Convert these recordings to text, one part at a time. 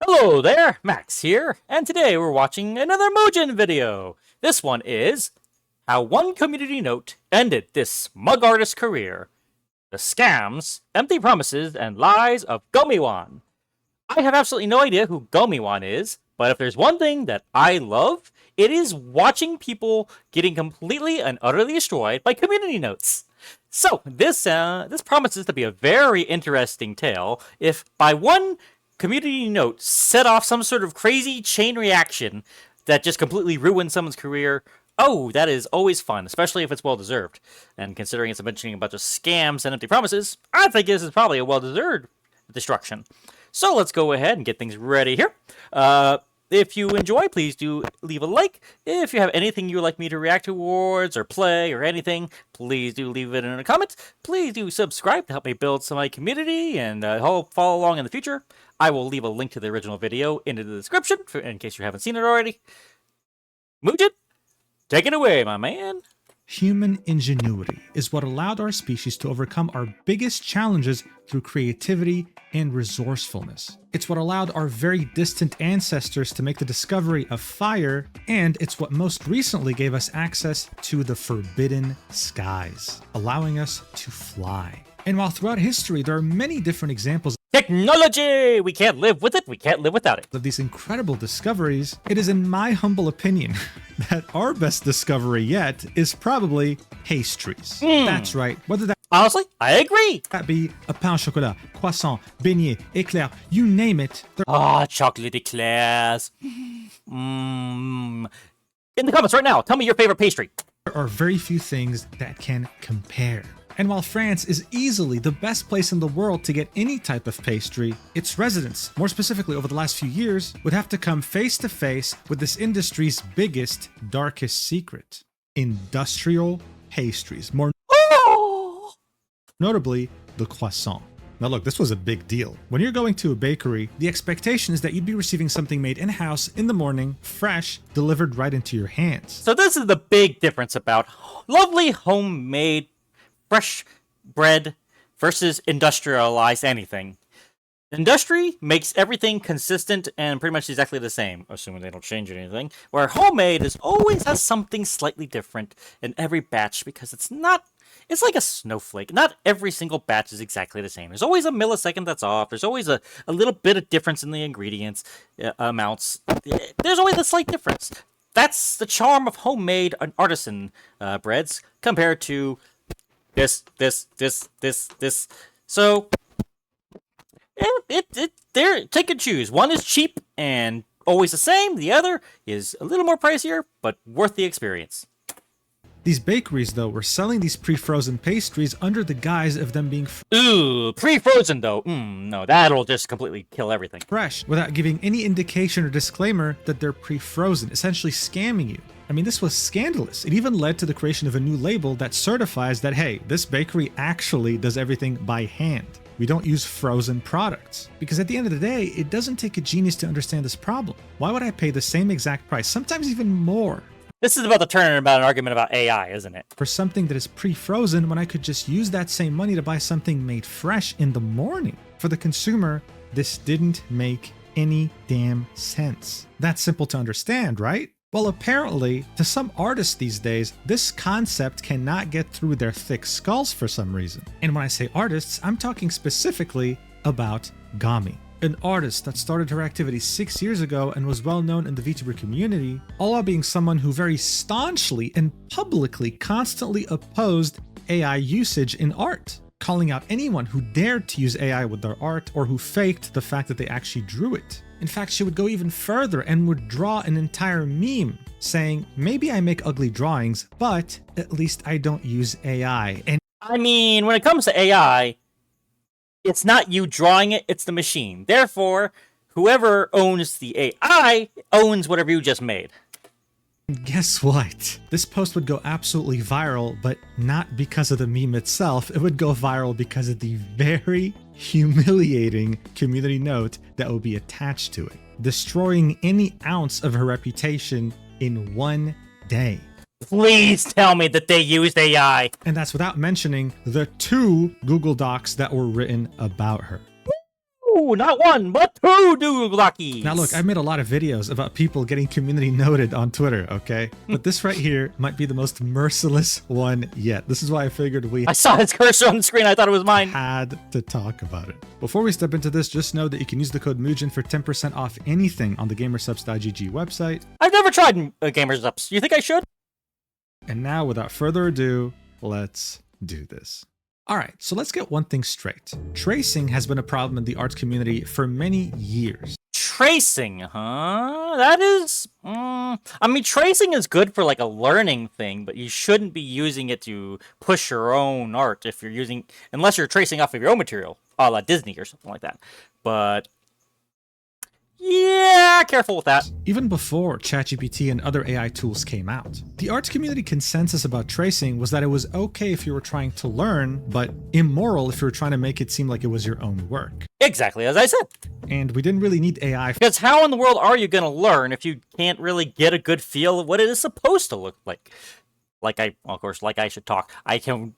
Hello there, Max here, and today we're watching another Mujin video. This one is how one community note ended this smug artist's career. The scams, empty promises, and lies of Gomiwan. I have absolutely no idea who Gomiwan is, but if there's one thing that I love, it is watching people getting completely and utterly destroyed by community notes. So this promises to be a very interesting tale. If by one community note set off some sort of crazy chain reaction that just completely ruins someone's career, oh, that is always fun, especially if it's well deserved. And considering it's mentioning a bunch of scams and empty promises, I think this is probably a well deserved destruction. So let's go ahead and get things ready here. If you enjoy, please do leave a like. If you have anything you would like me to react towards or play or anything, please do leave it in the comments. Please do subscribe to help me build some of my community and follow along in the future. I will leave a link to the original video in the description in case you haven't seen it already. Mujin, take it away, my man. Human ingenuity is what allowed our species to overcome our biggest challenges through creativity and resourcefulness. It's what allowed our very distant ancestors to make the discovery of fire, and it's what most recently gave us access to the forbidden skies, allowing us to fly. And while throughout history there are many different examples Technology! We can't live with it, we can't live without it. of these incredible discoveries, it is in my humble opinion that our best discovery yet is probably pastries. That's right, whether Honestly, I agree. that be a pain au chocolat, croissant, beignet, éclair, you name it, there Chocolate eclairs. In the comments right now, tell me your favorite pastry. are very few things that can compare. And while France is easily the best place in the world to get any type of pastry, its residents, more specifically over the last few years, would have to come face to face with this industry's biggest, darkest secret: industrial pastries, more notably the croissant. Now look, this was a big deal. When you're going to a bakery, the expectation is that you'd be receiving something made in-house in the morning, fresh, delivered right into your hands. So this is the big difference about lovely homemade fresh bread versus industrialized anything. Industry makes everything consistent and pretty much exactly the same, assuming they don't change anything, where homemade always has something slightly different in every batch because it's like a snowflake. Not every single batch is exactly the same. There's always a millisecond that's off. There's always a little bit of difference in the ingredients amounts. There's always a slight difference. That's the charm of homemade and artisan breads compared to this. So they're take and choose. One is cheap and always the same. The other is a little more pricier, but worth the experience. These bakeries, though, were selling these pre-frozen pastries under the guise of them being Ooh, pre-frozen though. No, that'll just completely kill everything. fresh, without giving any indication or disclaimer that they're pre-frozen, essentially scamming you. I mean, this was scandalous. It even led to the creation of a new label that certifies that, hey, this bakery actually does everything by hand. We don't use frozen products. Because at the end of the day, it doesn't take a genius to understand this problem. Why would I pay the same exact price, sometimes even more, This is about to turn about an argument about AI, isn't it? for something that is pre-frozen when I could just use that same money to buy something made fresh in the morning? For the consumer, this didn't make any damn sense. That's simple to understand, right? Well, apparently, to some artists these days, this concept cannot get through their thick skulls for some reason. And when I say artists, I'm talking specifically about Gami, an artist that started her activity 6 years ago and was well known in the VTuber community, all while being someone who very staunchly and publicly constantly opposed AI usage in art, calling out anyone who dared to use AI with their art or who faked the fact that they actually drew it. In fact, she would go even further and would draw an entire meme saying, maybe I make ugly drawings, but at least I don't use AI. And I mean, when it comes to AI, it's not you drawing it, it's the machine. Therefore, whoever owns the AI owns whatever you just made. guess what? This post would go absolutely viral, but not because of the meme itself. It would go viral because of the very humiliating community note that will be attached to it, destroying any ounce of her reputation in one day. Please tell me that they used AI. And that's without mentioning the 2 Google Docs that were written about her. Ooh, not one, but two dooglockies. Now look, I've made a lot of videos about people getting community noted on Twitter, okay? But this right here might be the most merciless one yet. This is why I figured we I saw his cursor on the screen. I thought it was mine. had to talk about it. Before we step into this, just know that you can use the code Mujin for 10% off anything on the gamersubs.gg website. I've never tried Gamers Ups. You think I should? And now, without further ado, let's do this. Alright, so let's get one thing straight. Tracing has been a problem in the arts community for many years. Tracing, huh? That is... I mean, tracing is good for like a learning thing, but you shouldn't be using it to push your own art if you're using... Unless you're tracing off of your own material, a la Disney or something like that. But... yeah, careful with that. Even before ChatGPT and other AI tools came out, the arts community consensus about tracing was that it was okay if you were trying to learn, but immoral if you were trying to make it seem like it was your own work. Exactly as I said. And we didn't really need AI. Because how in the world are you going to learn if you can't really get a good feel of what it is supposed to look like? Like I should talk. I can't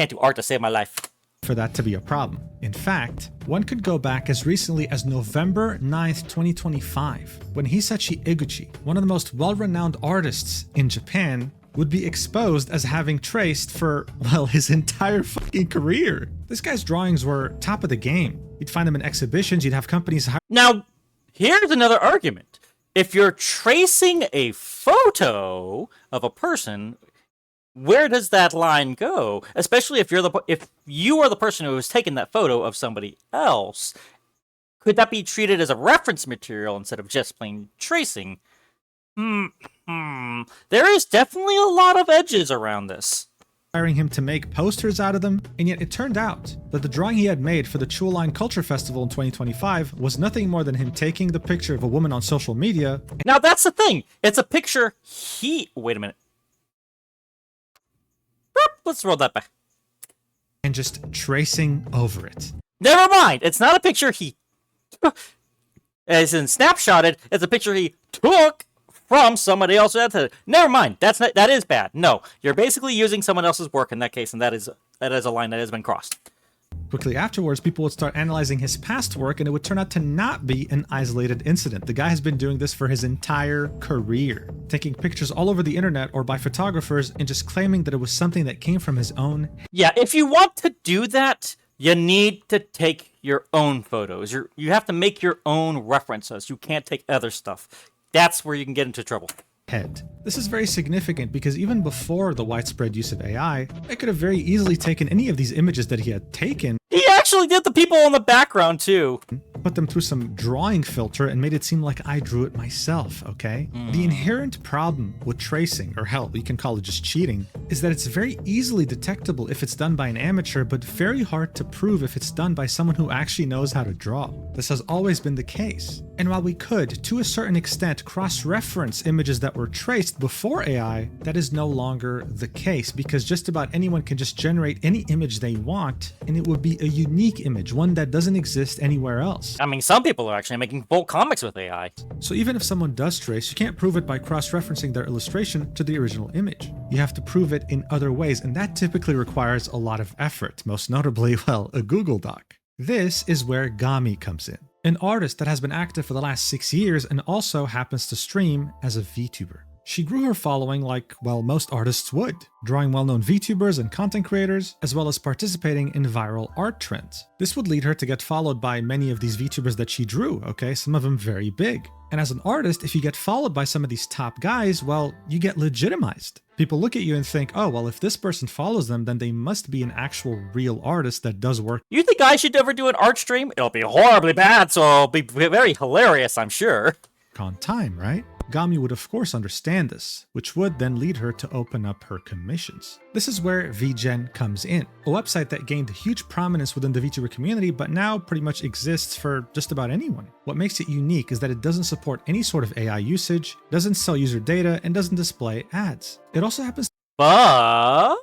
do art to save my life. For that to be a problem. In fact, one could go back as recently as November 9th, 2025, when Hisashi Eguchi, one of the most well-renowned artists in Japan, would be exposed as having traced for, well, his entire fucking career. This guy's drawings were top of the game. You'd find them in exhibitions, you'd have companies hire. Now, here's another argument. If you're tracing a photo of a person, where does that line go? Especially if you are the person who has taken that photo of somebody else, could that be treated as a reference material instead of just plain tracing? There is definitely a lot of edges around this. Hiring him to make posters out of them, and yet it turned out that the drawing he had made for the Chualine Culture Festival in 2025 was nothing more than him taking the picture of a woman on social media. Now that's the thing. It's a picture wait a minute. Let's roll that back. And just tracing over it. Never mind. It's not a picture he... as in snapshotted. It's a picture he took from somebody else. Never mind. That is bad. No, you're basically using someone else's work in that case, and that is a line that has been crossed. Quickly afterwards, people would start analyzing his past work, and it would turn out to not be an isolated incident. The guy has been doing this for his entire career, taking pictures all over the internet or by photographers and just claiming that it was something that came from his own. Yeah, if you want to do that, you need to take your own photos. You have to make your own references. You can't take other stuff. That's where you can get into trouble. Head. This is very significant because even before the widespread use of AI, I could have very easily taken any of these images that he had taken. He actually did the people in the background too. Put them through some drawing filter and made it seem like I drew it myself, okay? The inherent problem with tracing, or hell, you can call it just cheating, is that it's very easily detectable if it's done by an amateur, but very hard to prove if it's done by someone who actually knows how to draw. This has always been the case. And while we could, to a certain extent, cross-reference images that were traced before AI, that is no longer the case, because just about anyone can just generate any image they want, and it would be a unique image, one that doesn't exist anywhere else. I mean, some people are actually making full comics with AI. So even if someone does trace, you can't prove it by cross-referencing their illustration to the original image. You have to prove it in other ways, and that typically requires a lot of effort, most notably, well, a Google Doc. This is where Gami comes in, an artist that has been active for the last 6 years and also happens to stream as a VTuber. She grew her following like, well, most artists would, drawing well-known VTubers and content creators, as well as participating in viral art trends. This would lead her to get followed by many of these VTubers that she drew, okay, some of them very big. And as an artist, if you get followed by some of these top guys, well, you get legitimized. People look at you and think, oh, well, if this person follows them, then they must be an actual real artist that does work. You think I should ever do an art stream? It'll be horribly bad, so it'll be very hilarious, I'm sure. On time, right? Gami would of course understand this, which would then lead her to open up her commissions. This is where VGen comes in, a website that gained huge prominence within the VTuber community but now pretty much exists for just about anyone. What makes it unique is that it doesn't support any sort of AI usage, doesn't sell user data, and doesn't display ads. It also happens But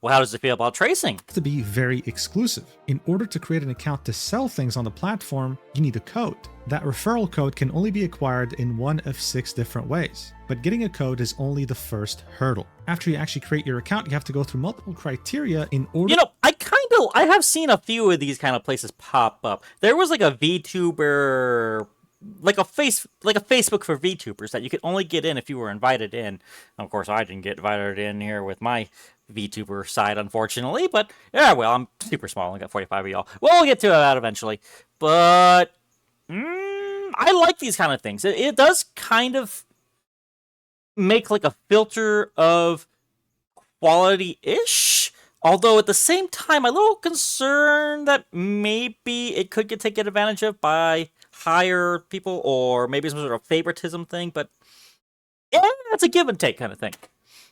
well, how does it feel about tracing? to be very exclusive. In order to create an account to sell things on the platform, you need a code. That referral code can only be acquired in one of 6 different ways. But getting a code is only the first hurdle. After you actually create your account, you have to go through multiple criteria in order... You know, I kind I have seen a few of these kind of places pop up. There was like a VTuber, like a Facebook for VTubers that you could only get in if you were invited in. Of course, I didn't get invited in here with my VTuber side, unfortunately. But yeah, well, I'm super small. I got 45 of y'all. We'll get to that eventually. But I like these kind of things. It does kind of make like a filter of quality-ish. Although at the same time, I'm a little concerned that maybe it could get taken advantage of by higher people, or maybe some sort of favoritism thing. But yeah, it's a give and take kind of thing.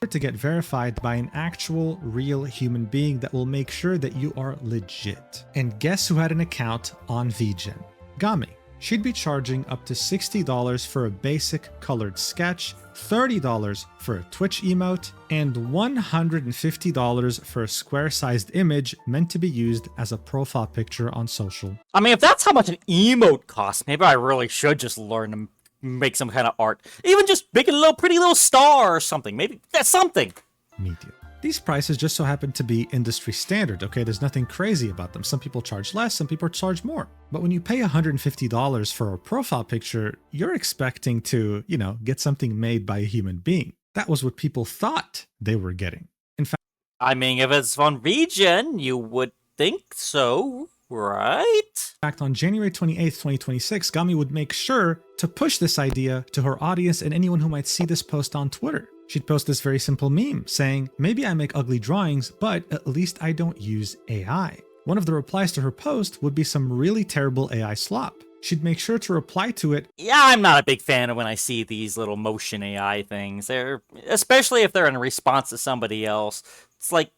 To get verified by an actual real human being that will make sure that you are legit. And guess who had an account on VGen? Gami. She'd be charging up to $60 for a basic colored sketch, $30 for a Twitch emote, and $150 for a square-sized image meant to be used as a profile picture on social. I mean, if that's how much an emote costs, maybe I really should just learn to make some kind of art. Even just make a little pretty little star or something. Maybe that's something. Me too. These prices just so happen to be industry standard, okay? There's nothing crazy about them. Some people charge less, some people charge more. But when you pay $150 for a profile picture, you're expecting to, get something made by a human being. That was what people thought they were getting. In fact, I mean, if it's on VGen, you would think so, right? In fact, on January 28th, 2026, Gami would make sure to push this idea to her audience and anyone who might see this post on Twitter. She'd post this very simple meme saying, maybe I make ugly drawings, but at least I don't use AI. One of the replies to her post would be some really terrible AI slop. She'd make sure to reply to it. Yeah, I'm not a big fan of when I see these little motion AI things. Especially if they're in response to somebody else. It's like,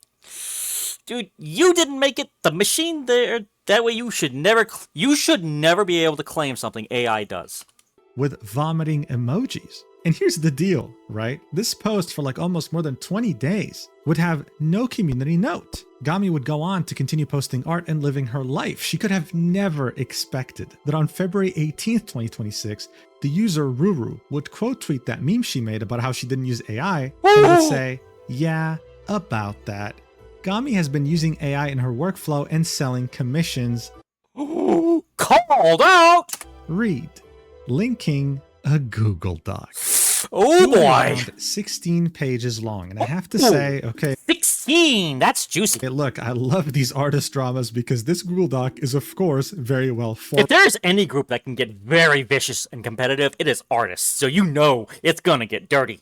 dude, you didn't make it. The machine there. That way you should never be able to claim something AI does. With vomiting emojis. And here's the deal, right? This post for like almost more than 20 days would have no community note. Gami would go on to continue posting art and living her life. She could have never expected that on February 18th, 2026, the user Ruru would quote tweet that meme she made about how she didn't use AI and would say, yeah, about that. Gami has been using AI in her workflow and selling commissions. Called out! Read. Linking a Google Doc. Oh boy! 16 pages long, and I have to say, okay, 16. That's juicy. Hey, look, I love these artist dramas because this Google Doc is, of course, very well formed. If there's any group that can get very vicious and competitive, it is artists. So it's gonna get dirty.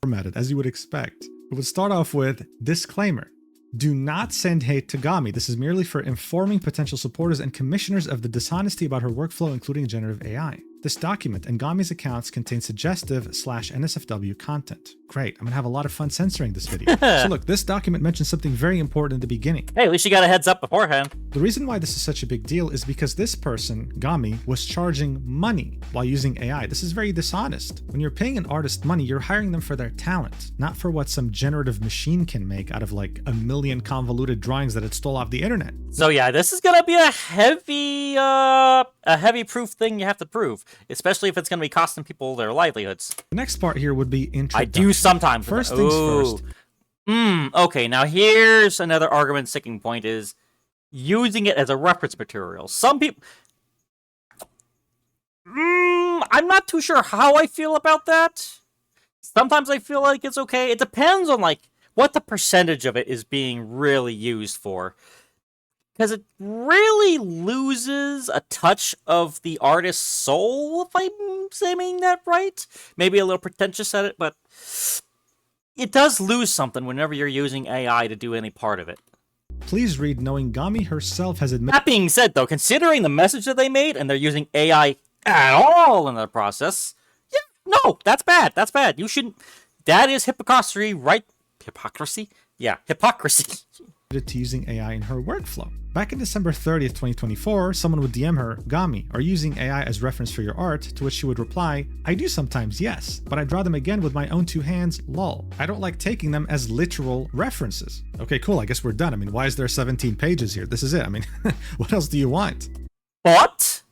Formatted, as you would expect. It would start off with disclaimer. Do not send hate to Gami. This is merely for informing potential supporters and commissioners of the dishonesty about her workflow, including generative AI. This document and Gami's accounts contain suggestive/NSFW content. Great, I'm gonna have a lot of fun censoring this video. So look, this document mentions something very important in the beginning. Hey, at least you got a heads up beforehand. The reason why this is such a big deal is because this person, Gami, was charging money while using AI. This is very dishonest. When you're paying an artist money, you're hiring them for their talent, not for what some generative machine can make out of like a million convoluted drawings that it stole off the internet. So yeah, this is gonna be a heavy proof thing you have to prove, especially if it's gonna be costing people their livelihoods. The next part here would be introduction. I do sometimes. First things first. Okay, now here's another argument sticking point is using it as a reference material. Some people... I'm not too sure how I feel about that. Sometimes I feel like it's okay. It depends on, like, what the percentage of it is being really used for. Because it really loses a touch of the artist's soul, if I'm saying that right. Maybe a little pretentious at it, but it does lose something whenever you're using AI to do any part of it. Please read, knowing Gami herself has admitted... That being said, though, considering the message that they made, and they're using AI at all in the process, yeah, no, that's bad. That's bad. You shouldn't... That is hypocrisy, right? Hypocrisy? Yeah, hypocrisy. To using AI in her workflow. Back in December 30th, 2024, someone would DM her, Gami, are you using AI as reference for your art? To which she would reply, I do sometimes, yes, but I draw them again with my own two hands, lol. I don't like taking them as literal references. Okay, cool, I guess we're done. I mean, why is there 17 pages here? This is it. I mean, what else do you want? What?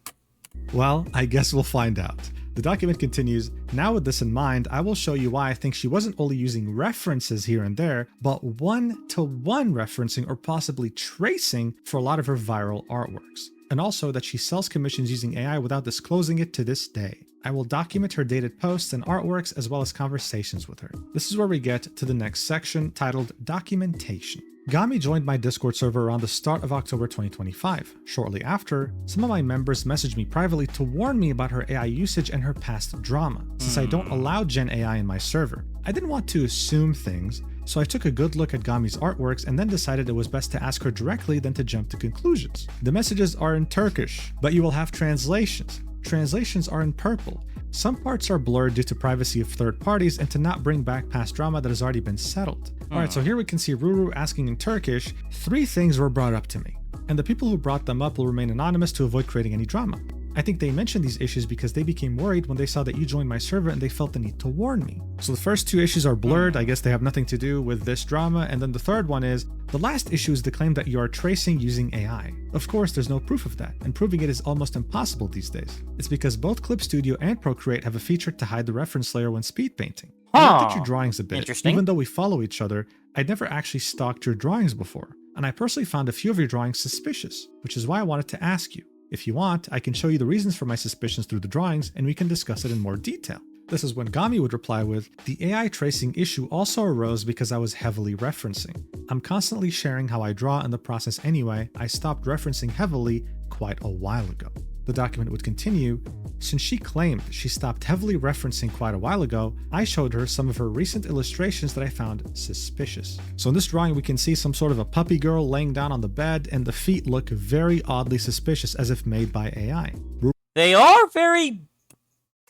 Well, I guess we'll find out. The document continues, now with this in mind, I will show you why I think she wasn't only using references here and there, but one-to-one referencing or possibly tracing for a lot of her viral artworks. And also that she sells commissions using AI without disclosing it to this day. I will document her dated posts and artworks as well as conversations with her. This is where we get to the next section titled Documentation. Gami joined my Discord server around the start of October 2025. Shortly after, some of my members messaged me privately to warn me about her AI usage and her past drama, since I don't allow Gen AI in my server. I didn't want to assume things, so I took a good look at Gami's artworks and then decided it was best to ask her directly than to jump to conclusions. The messages are in Turkish, but you will have translations. Translations are in purple. Some parts are blurred due to privacy of third parties and to not bring back past drama that has already been settled. Alright, so here we can see Ruru asking in Turkish, 3 things were brought up to me, and the people who brought them up will remain anonymous to avoid creating any drama. I think they mentioned these issues because they became worried when they saw that you joined my server and they felt the need to warn me. So the first 2 issues are blurred, I guess they have nothing to do with this drama, and then the third one is, the last issue is the claim that you are tracing using AI. Of course, there's no proof of that, and proving it is almost impossible these days. It's because both Clip Studio and Procreate have a feature to hide the reference layer when speed painting. I looked at your drawings a bit. Interesting. Even though we follow each other, I'd never actually stalked your drawings before, and I personally found a few of your drawings suspicious, which is why I wanted to ask you. If you want, I can show you the reasons for my suspicions through the drawings and we can discuss it in more detail. This is when Gami would reply with, the AI tracing issue also arose because I was heavily referencing. I'm constantly sharing how I draw in the process anyway. I stopped referencing heavily quite a while ago. The document would continue, since she claimed she stopped heavily referencing quite a while ago, I showed her some of her recent illustrations that I found suspicious. So in this drawing we can see some sort of a puppy girl laying down on the bed and the feet look very oddly suspicious as if made by AI. They are very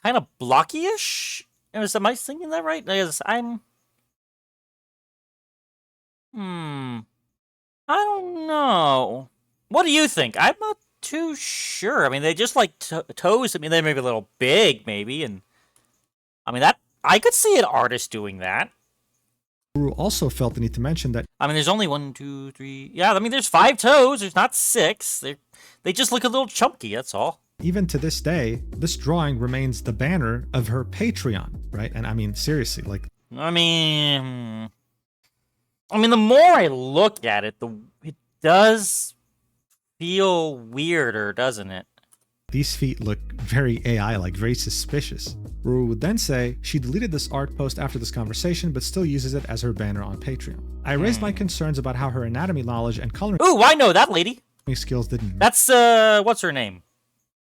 kind of blocky-ish? Am I thinking that right? Because I don't know. What do you think? I'm not too sure. I mean, they just like toes. I mean, they may be a little big, maybe, and I mean that I could see an artist doing that. Ruru also felt the need to mention that. I mean, there's only 1, 2, 3. Yeah, I mean, there's 5 toes. There's not 6. They just look a little chunky. That's all. Even to this day, this drawing remains the banner of her Patreon, right? And I mean, seriously, like. I mean, the more I look at it, it does feel weirder, doesn't it? These feet look very AI-like, very suspicious. Ruru would then say she deleted this art post after this conversation, but still uses it as her banner on Patreon. I raised my concerns about how her anatomy knowledge and coloring I know that lady. skills didn't. That's what's her name?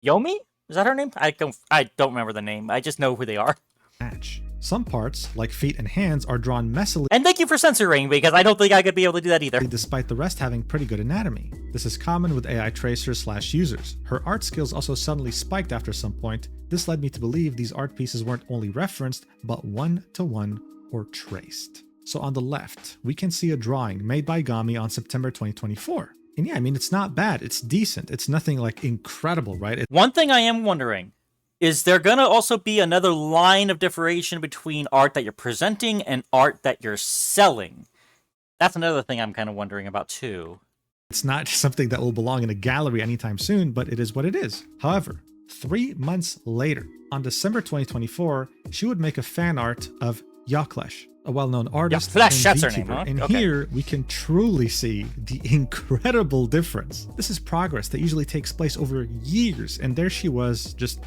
Yomi? Is that her name? I don't remember the name. I just know who they are. Match. Some parts, like feet and hands, are drawn messily. And thank you for censoring, because I don't think I could be able to do that either. Despite the rest having pretty good anatomy. This is common with AI tracers/users. Her art skills also suddenly spiked after some point. This led me to believe these art pieces weren't only referenced, but one-to-one or traced. So on the left, we can see a drawing made by Gami on September 2024. And yeah, I mean, it's not bad. It's decent. It's nothing like incredible, right? One thing I am wondering, is there going to also be another line of differentiation between art that you're presenting and art that you're selling? That's another thing I'm kind of wondering about too. It's not something that will belong in a gallery anytime soon, but it is what it is. However, 3 months later, on December 2024, she would make a fan art of Yaklesh, a well-known artist and that's her name, VTuber. huh? And Okay. here we can truly see the incredible difference. This is progress that usually takes place over years, and there she was just,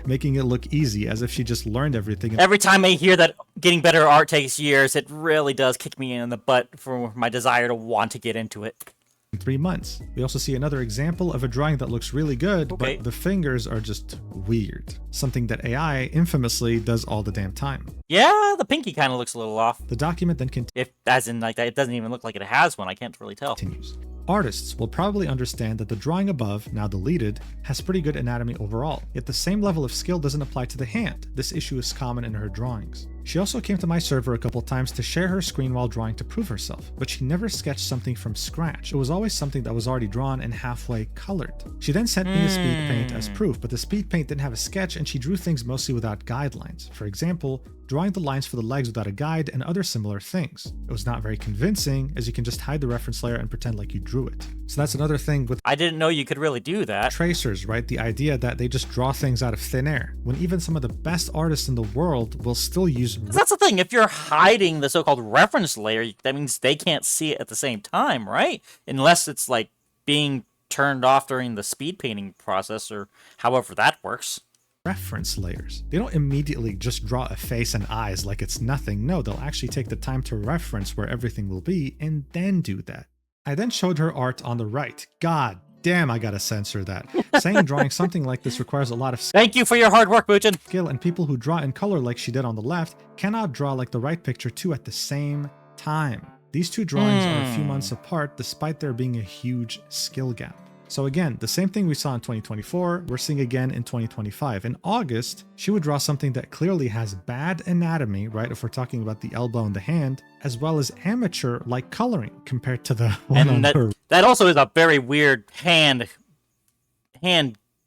making it look easy as if she just learned everything. Every time I hear that getting better art takes years, it really does kick me in the butt for my desire to want to get into it. In 3 months. We also see another example of a drawing that looks really good, Okay. but the fingers are just weird. Something that AI infamously does all the damn time. Yeah, the pinky kind of looks a little off. The document then If, as in, like, it doesn't even look like it has one. I can't really tell. continues. Artists will probably understand that the drawing above, now deleted, has pretty good anatomy overall, yet the same level of skill doesn't apply to the hand. This issue is common in her drawings. She also came to my server a couple times to share her screen while drawing to prove herself, but she never sketched something from scratch. It was always something that was already drawn and halfway colored. She then sent me a speed paint as proof, but the speed paint didn't have a sketch and she drew things mostly without guidelines. For example, drawing the lines for the legs without a guide and other similar things. It was not very convincing, as you can just hide the reference layer and pretend like you drew it. So that's another thing with I didn't know you could really do that. tracers, right? The idea that they just draw things out of thin air, when even some of the best artists in the world will still use... That's the thing, if you're hiding the so-called reference layer, that means they can't see it at the same time, right? Unless it's like being turned off during the speed painting process or however that works. reference layers. They don't immediately just draw a face and eyes like it's nothing. No, they'll actually take the time to reference where everything will be and then do that. I then showed her art on the right. God damn, I gotta censor that. Saying drawing something like this requires a lot of Thank you for your hard work, Mujin. skill, and people who draw in color like she did on the left cannot draw like the right picture too at the same time. These two drawings are a few months apart despite there being a huge skill gap. So again, the same thing we saw in 2024, we're seeing again in 2025. In August, she would draw something that clearly has bad anatomy, right, if we're talking about the elbow and the hand, as well as amateur-like coloring compared to the one on her. That also is a very weird hand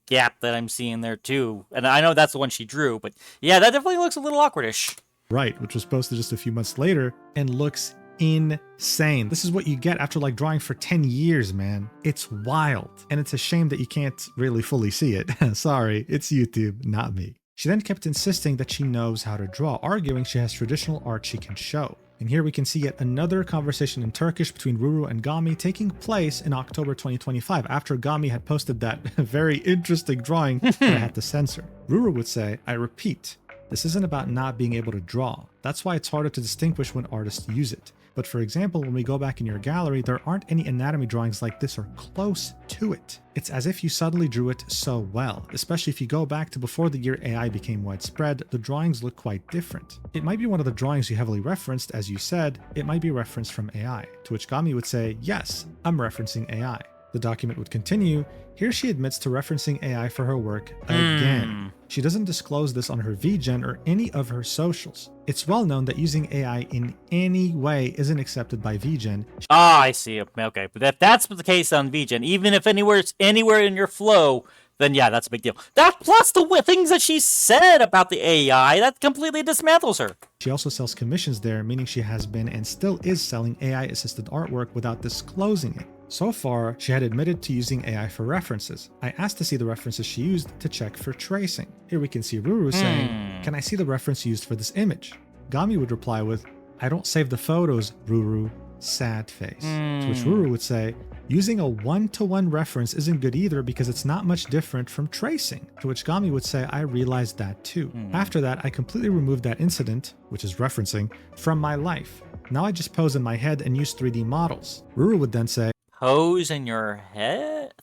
gap that I'm seeing there too. And I know that's the one she drew, but yeah, that definitely looks a little awkwardish. Right, which was posted just a few months later and looks insane. This is what you get after like drawing for 10 years, man. It's wild. And it's a shame that you can't really fully see it. Sorry, it's YouTube, not me. She then kept insisting that she knows how to draw, arguing she has traditional art she can show. And here we can see yet another conversation in Turkish between Ruru and Gami taking place in October 2025 after Gami had posted that very interesting drawing that I had to censor. Ruru would say, I repeat, this isn't about not being able to draw. That's why it's harder to distinguish when artists use it. But for example, when we go back in your gallery, there aren't any anatomy drawings like this or close to it. It's as if you suddenly drew it so well. Especially if you go back to before the year AI became widespread, the drawings look quite different. It might be one of the drawings you heavily referenced, as you said, it might be referenced from AI. To which Gami would say, yes, I'm referencing AI. The document would continue. Here she admits to referencing AI for her work again. She doesn't disclose this on her VGen or any of her socials. It's well known that using AI in any way isn't accepted by VGen. Ah, I see. Okay, but if that's the case on VGen, even if anywhere in your flow, then yeah, that's a big deal. That plus the things that she said about the AI, that completely dismantles her. She also sells commissions there, meaning she has been and still is selling AI-assisted artwork without disclosing it. So far, she had admitted to using AI for references. I asked to see the references she used to check for tracing. Here we can see Ruru saying, can I see the reference used for this image? Gami would reply with, I don't save the photos, Ruru, sad face. To which Ruru would say, using a one-to-one reference isn't good either because it's not much different from tracing. To which Gami would say, I realized that too. After that, I completely removed that incident, which is referencing, from my life. Now I just pose in my head and use 3D models. Ruru would then say, Pose in your head?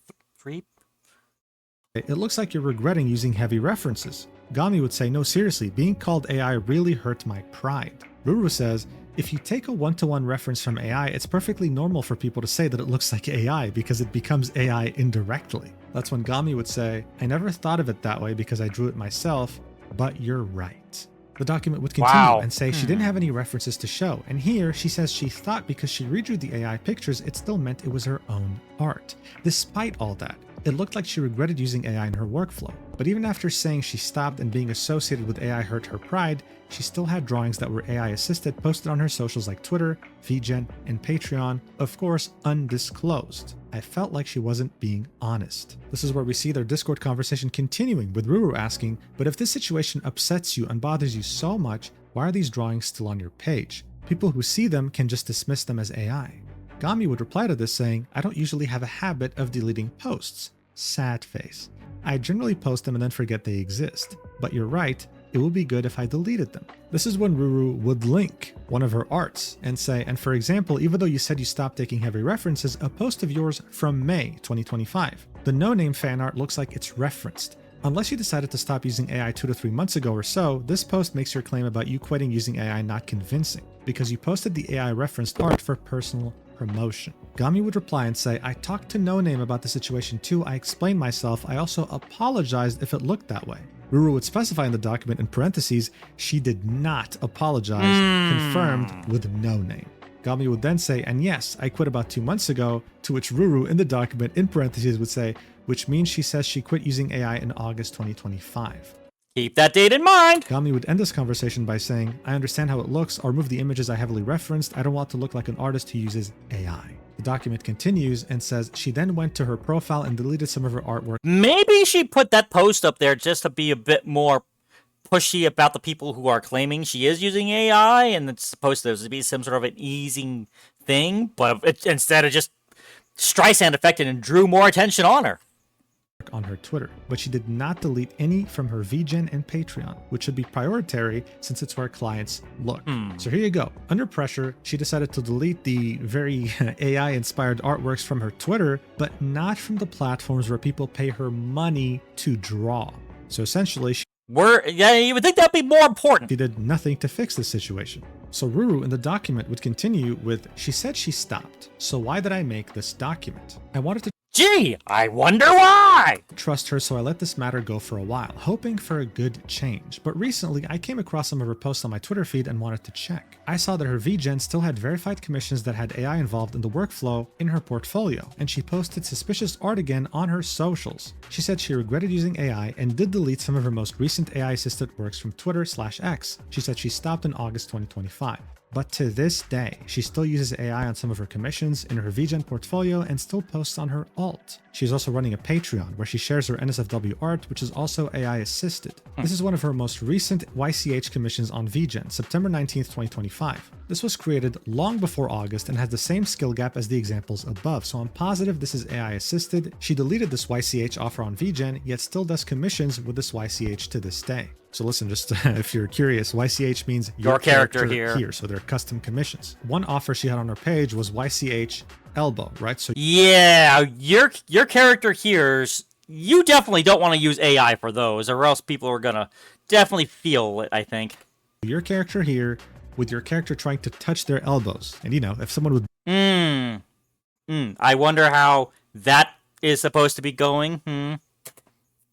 it looks like you're regretting using heavy references. Gami would say, no, seriously, being called AI really hurt my pride. Ruru says, if you take a one-to-one reference from AI, it's perfectly normal for people to say that it looks like AI because it becomes AI indirectly. That's when Gami would say, I never thought of it that way because I drew it myself, but you're right. The document would continue and say she didn't have any references to show, and here she says she thought because she redrew the AI pictures, it still meant it was her own art. Despite all that, it looked like she regretted using AI in her workflow. But even after saying she stopped and being associated with AI hurt her pride, she still had drawings that were AI assisted posted on her socials like Twitter, VGen, and Patreon, of course undisclosed. I felt like she wasn't being honest. This is where we see their Discord conversation continuing, with Ruru asking, but if this situation upsets you and bothers you so much, why are these drawings still on your page? People who see them can just dismiss them as AI. Gami would reply to this saying, I don't usually have a habit of deleting posts. Sad face. I generally post them and then forget they exist. But you're right, it would be good if I deleted them. This is when Ruru would link one of her arts and say, and for example, even though you said you stopped taking heavy references, a post of yours from May 2025. The no-name fan art looks like it's referenced. Unless you decided to stop using AI 2 to 3 months ago or so, this post makes your claim about you quitting using AI not convincing, because you posted the AI referenced art for personal promotion. Gami would reply and say, I talked to No Name about the situation too, I explained myself, I also apologized if it looked that way. Ruru would specify in the document in parentheses, she did not apologize, confirmed with no name. Gami would then say, and yes, I quit about 2 months ago, to which Ruru in the document in parentheses would say, which means she says she quit using AI in August 2025. Keep that date in mind. Gami would end this conversation by saying, I understand how it looks. I'll remove the images I heavily referenced. I don't want to look like an artist who uses AI. The document continues and says she then went to her profile and deleted some of her artwork. Maybe she put that post up there just to be a bit more pushy about the people who are claiming she is using AI, and it's supposed to be some sort of an easing thing, but instead of just Streisand affected and drew more attention on her. On her Twitter, but she did not delete any from her VGen and Patreon, which should be priority since it's where clients look. So here you go. Under pressure, she decided to delete the very AI-inspired artworks from her Twitter, but not from the platforms where people pay her money to draw. So essentially, You would think that'd be more important. she did nothing to fix the situation. So Ruru in the document would continue with, she said she stopped. So why did I make this document? I wanted to Gee, I wonder why! trust her, so I let this matter go for a while, hoping for a good change. But recently, I came across some of her posts on my Twitter feed and wanted to check. I saw that her VGen still had verified commissions that had AI involved in the workflow in her portfolio, and she posted suspicious art again on her socials. She said she regretted using AI and did delete some of her most recent AI-assisted works from Twitter/X. She said she stopped in August 2025. But to this day, she still uses AI on some of her commissions in her VGen portfolio and still posts on her alt. She's also running a Patreon where she shares her NSFW art, which is also AI assisted. This is one of her most recent YCH commissions on VGen, September 19th, 2025. This was created long before August and has the same skill gap as the examples above, so I'm positive this is AI assisted. She deleted this YCH offer on VGen, yet still does commissions with this YCH to this day. So listen, just if you're curious, YCH means your character here. So they're custom commissions. One offer she had on her page was YCH elbow, right? So Yeah, your character here's, you definitely don't want to use AI for those, or else people are gonna definitely feel it, I think. your character here with your character trying to touch their elbows. And you know, if someone would I wonder how that is supposed to be going.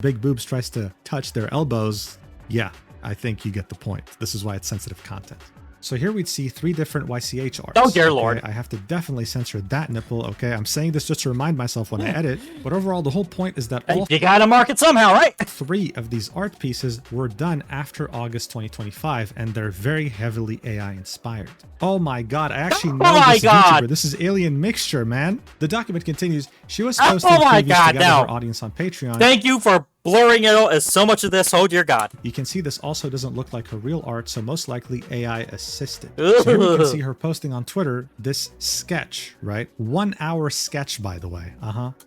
big boobs tries to touch their elbows, yeah, I think you get the point. This is why it's sensitive content. So here we'd see 3 different YCH arts. Oh, dear okay? Lord. I have to definitely censor that nipple, okay? I'm saying this just to remind myself when I edit, but overall, the whole point is that all You gotta mark it somehow, right? 3 of these art pieces were done after August 2025, and they're very heavily AI inspired. Oh my god, I actually know my this God. YouTuber. This is Alien Mixture, man. The document continues. She was posting my previews God, to gather no. her audience on Patreon. Thank you for blurring it out as so much of this, oh dear god. You can see this also doesn't look like her real art, so most likely AI assisted. So here we can see her posting on Twitter this sketch, right? 1 hour sketch, by the way.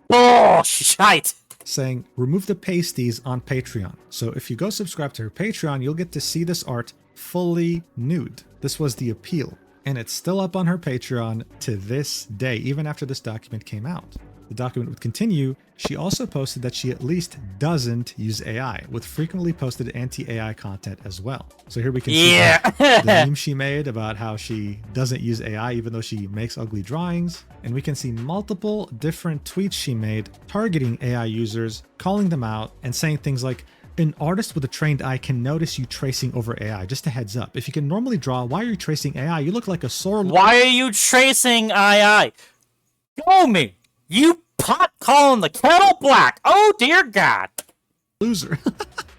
Oh, shite. Saying, remove the pasties on Patreon. So if you go subscribe to her Patreon, you'll get to see this art fully nude. This was the appeal. And it's still up on her Patreon to this day, even after this document came out. The document would continue. She also posted that she at least doesn't use AI, with frequently posted anti-AI content as well. So here we can see the meme she made about how she doesn't use AI even though she makes ugly drawings. And we can see multiple different tweets she made targeting AI users, calling them out, and saying things like, an artist with a trained eye can notice you tracing over AI. Just a heads up. If you can normally draw, why are you tracing AI? You look like a sore... Why are you tracing AI? Show me! You pot calling the kettle black! Oh dear god! Loser.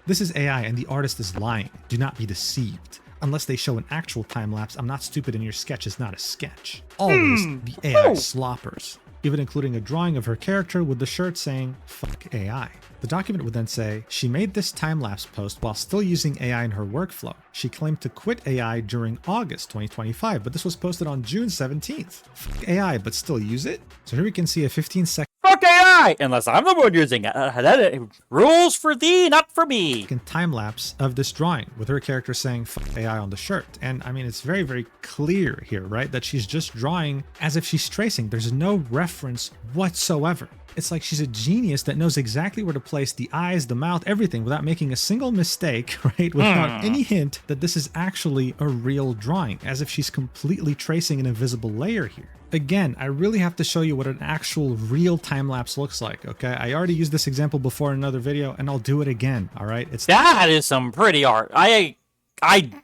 This is AI and the artist is lying. Do not be deceived. Unless they show an actual time lapse, I'm not stupid and your sketch is not a sketch. Always the AI sloppers. Even including a drawing of her character with the shirt saying, fuck AI. The document would then say, she made this time-lapse post while still using AI in her workflow. She claimed to quit AI during August 2025, but this was posted on June 17th. Fuck AI, but still use it? So here we can see a 15-second Fuck AI! Unless I'm the one using it. Rules for thee, not for me. time-lapse of this drawing with her character saying fuck AI on the shirt. And I mean, it's very, very clear here, right? That she's just drawing as if she's tracing. There's no reference whatsoever. It's like she's a genius that knows exactly where to place the eyes, the mouth, everything without making a single mistake, right? Without any hint that this is actually a real drawing, as if she's completely tracing an invisible layer here. Again, I really have to show you what an actual real time lapse looks like, okay? I already used this example before in another video, and I'll do it again, all right? That is some pretty art. I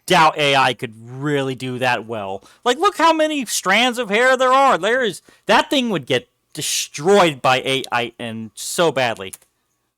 doubt AI could really do that well. Like, look how many strands of hair there are. That thing would get destroyed by AI and so badly.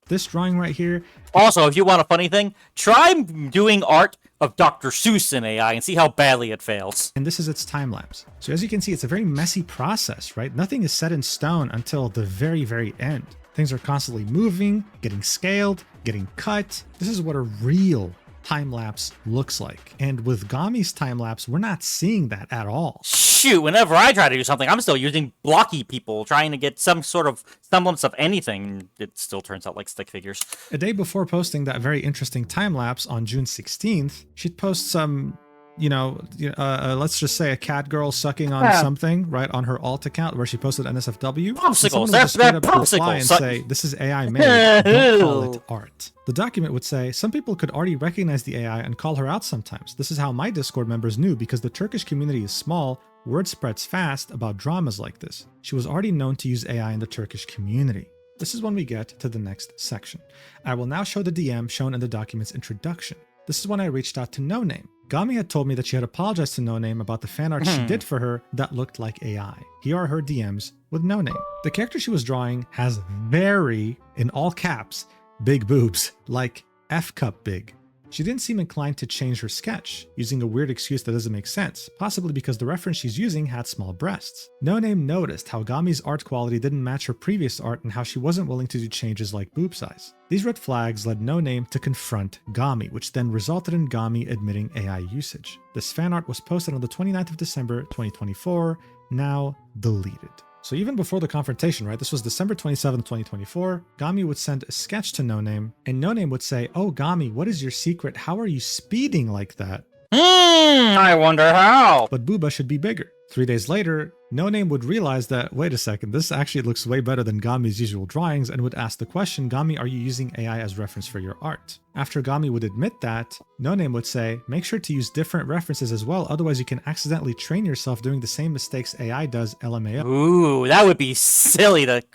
This drawing right here. Also, if you want a funny thing, try doing art of Dr. Seuss in AI and see how badly it fails. And this is its time lapse. So as you can see, it's a very messy process, right? Nothing is set in stone until the very, very end. Things are constantly moving, getting scaled, getting cut. This is what a real time lapse looks like. And with Gami's time lapse, we're not seeing that at all. Shoot, whenever I try to do something, I'm still using blocky people, trying to get some sort of semblance of anything. It still turns out like stick figures. A day before posting that very interesting time lapse on June 16th, she'd post some, let's just say a cat girl sucking on something, right, on her alt account where she posted NSFW. Popsicles, they're popsicles. And say, this is AI made, don't call it art. The document would say, some people could already recognize the AI and call her out sometimes. This is how my Discord members knew because the Turkish community is small, word spreads fast about dramas like this. She was already known to use AI in the Turkish community. This is when we get to the next section. I will now show the DM shown in the document's introduction. This is when I reached out to No Name. Gami had told me that she had apologized to No Name about the fan art she did for her that looked like AI. Here are her DMs with No Name. The character she was drawing has very, in all caps, big boobs, like F-cup big. She didn't seem inclined to change her sketch, using a weird excuse that doesn't make sense, possibly because the reference she's using had small breasts. No Name noticed how Gami's art quality didn't match her previous art and how she wasn't willing to do changes like boob size. These red flags led No Name to confront Gami, which then resulted in Gami admitting AI usage. This fan art was posted on the 29th of December 2024, now deleted. So even before the confrontation, right, this was December 27, 2024, Gami would send a sketch to No Name, and No Name would say, "Oh, Gami, what is your secret? How are you speeding like that?" I wonder how. But Booba should be bigger. 3 days later, No Name would realize that, wait a second, this actually looks way better than Gami's usual drawings and would ask the question, Gami, are you using AI as reference for your art? After Gami would admit that, No Name would say, make sure to use different references as well, otherwise you can accidentally train yourself doing the same mistakes AI does, LMAO. Ooh, that would be silly that